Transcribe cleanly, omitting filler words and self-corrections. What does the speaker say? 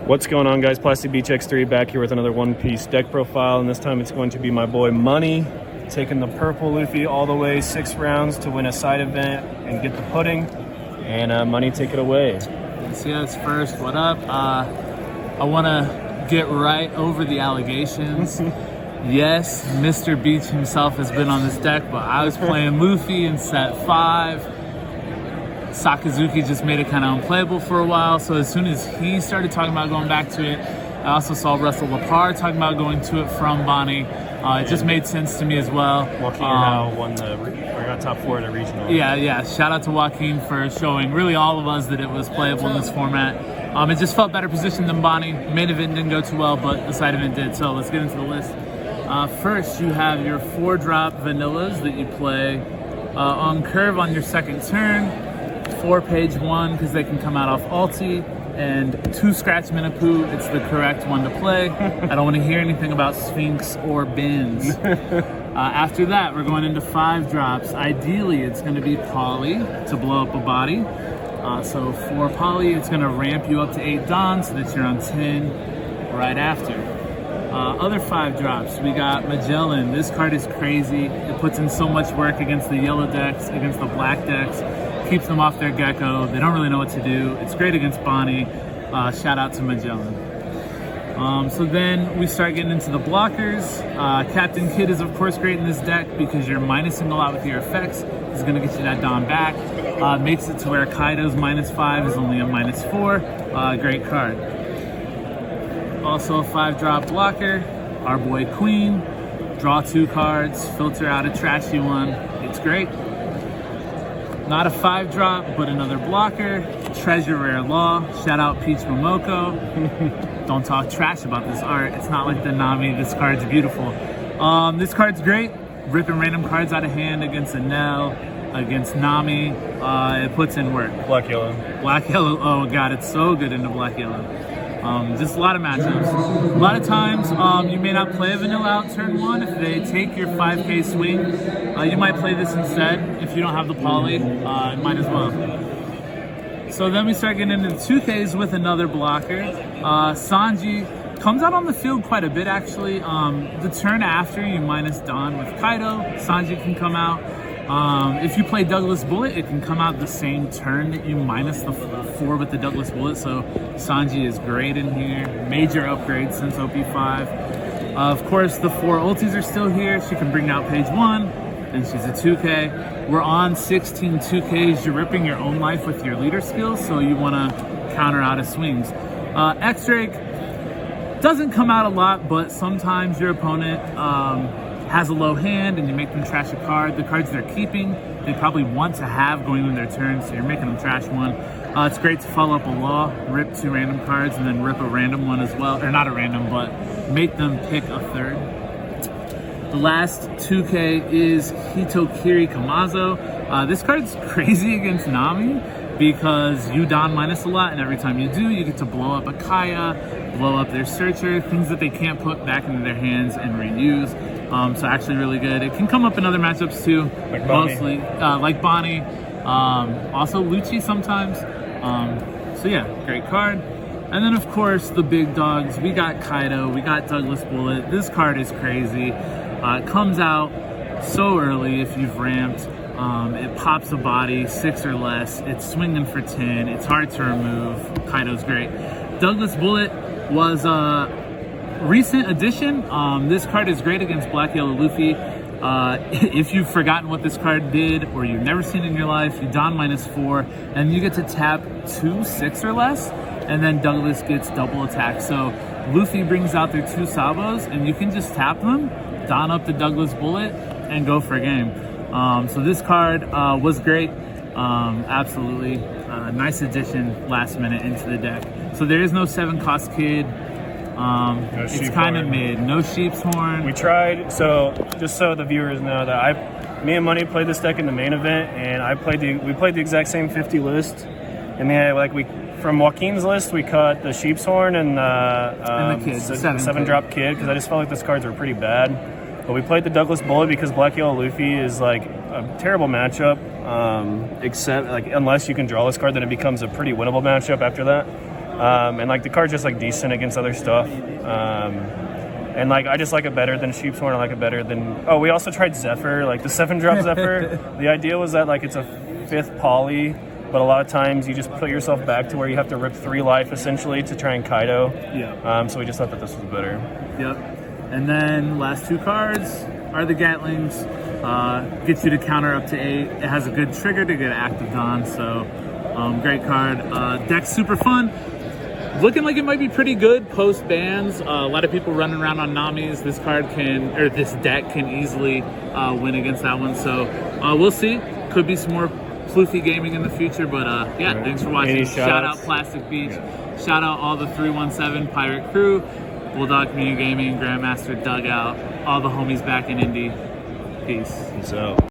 What's going on, guys? Plastic Beach X3 back here with another one-piece deck profile, and this time it's going to be my boy Money taking the purple Luffy all the way 6 rounds to win a side event and get the pudding. And Money, take it away. Yes, first, what up? I want to get right over the allegations. Yes, Mr. Beach himself has been on this deck, but I was playing Luffy in set 5. Sakazuki just made it kind of unplayable for a while, so as soon as he started talking about going back to it, I also saw Russell Lepar talking about going to it from Bonnie. It just made sense to me as well. Joaquin now won got top 4 at a regional. Yeah. Shout out to Joaquin for showing really all of us that it was playable in this format. It just felt better positioned than Bonnie. Main event didn't go too well, but the side event did. So let's get into the list. First, you have your 4-drop vanillas that you play on curve on your second turn. 4-page 1 because they can come out off ulti, and 2 scratch Minapu. It's the correct one to play. I don't want to hear anything about Sphinx or Bins. After that, we're going into 5 drops. Ideally, it's going to be Poly to blow up a body. So for Poly, it's going to ramp you up to 8 Don so that you're on 10 right after. Other 5 drops, we got Magellan. This card is crazy. It puts in so much work against the yellow decks, against the black decks. Keeps them off their gecko. They don't really know what to do. It's great against Bonnie. Shout out to Magellan. So then we start getting into the blockers. Captain Kidd is of course great in this deck because you're minusing a lot with your effects. He's going to get you that Dom back. Makes it to where Kaido's -5 is only a -4. Great card. Also a 5-drop blocker. Our boy Queen. Draw 2 cards. Filter out a trashy one. It's great. Not a 5-drop, but another blocker. Treasure Rare Law. Shout out Peach Momoko. Don't talk trash about this art. It's not like the Nami. This card's beautiful. This card's great. Ripping random cards out of hand against Enel, against Nami. It puts in work. Black Yellow. Black Yellow. Oh god, it's so good into Black Yellow. Just a lot of matchups. A lot of times, you may not play a vanilla out turn 1. If they take your 5k swing, you might play this instead. If you don't have the poly, might as well. So then we start getting into 2ks with another blocker. Sanji comes out on the field quite a bit, actually. The turn after, you minus Don with Kaido. Sanji can come out. If you play Douglas Bullet, it can come out the same turn that you minus the 4 with the Douglas Bullet, so Sanji is great in here. Major upgrade since OP5. Of course, the 4 ultis are still here. She can bring out page 1, and she's a 2K. We're on 16 2Ks. You're ripping your own life with your leader skills, so you want to counter out of swings. X-Drake doesn't come out a lot, but sometimes your opponent has a low hand and you make them trash a card. The cards they're keeping, they probably want to have going in their turn, so you're making them trash one. It's great to follow up a law, rip 2 random cards, and then rip a random one as well. Or not a random, but make them pick a 3rd. The last 2K is Hitokiri Kamazo. This card's crazy against Nami because you Don minus a lot, and every time you do, you get to blow up a Kaya, blow up their Searcher, things that they can't put back into their hands and reuse. So actually really good. It can come up in other matchups too, like Bonnie. Mostly like Bonnie. Also Lucci sometimes. So yeah, great card. And then of course the big dogs. We got Kaido, we got Douglas Bullet. This card is crazy. It comes out so early if you've ramped. It pops a body 6 or less. It's swinging for 10. It's hard to remove. Kaido's great. Douglas Bullet was a recent addition. This card is great against Black Yellow Luffy. If you've forgotten what this card did or you've never seen it in your life, you Don -4 and you get to tap 2 6 or less, and then Douglas gets double attack. So Luffy brings out their 2 Sabos and you can just tap them, Don up the Douglas Bullet, and go for a game. So this card was great. Absolutely nice addition last minute into the deck. So there is no 7-cost Kid. It's kind of mid. No Sheep's Horn. We tried, so just so the viewers know that me and Money played this deck in the main event, and we played the exact same 50 list, and then from Joaquin's list we cut the Sheep's Horn and the Kid, 7-drop Kid, because I just felt like those cards were pretty bad. But we played the Douglas Bullet because Black Yellow Luffy is like a terrible matchup, except unless you can draw this card, then it becomes a pretty winnable matchup after that. And like the card's just like decent against other stuff. And like I just like it better than Sheepshorn. I like it better than. Oh, we also tried Zephyr, like the 7-drop Zephyr. The idea was that like it's a 5th poly, but a lot of times you just put yourself back to where you have to rip 3 life essentially to try and Kaido. Yeah. So we just thought that this was better. Yep. And then last 2 cards are the Gatlings. Gets you to counter up to 8. It has a good trigger to get active Dawn, so great card. Deck's super fun. Looking like it might be pretty good post bans. A lot of people running around on Namis. This deck can easily win against that one. So we'll see. Could be some more floofy gaming in the future. But yeah, thanks for watching. Any Shout out shout-outs? Plastic Beach. Shout out all the 317 Pirate Crew, Bulldog Community Gaming, Grandmaster Dugout, all the homies back in Indy. Peace. Peace out.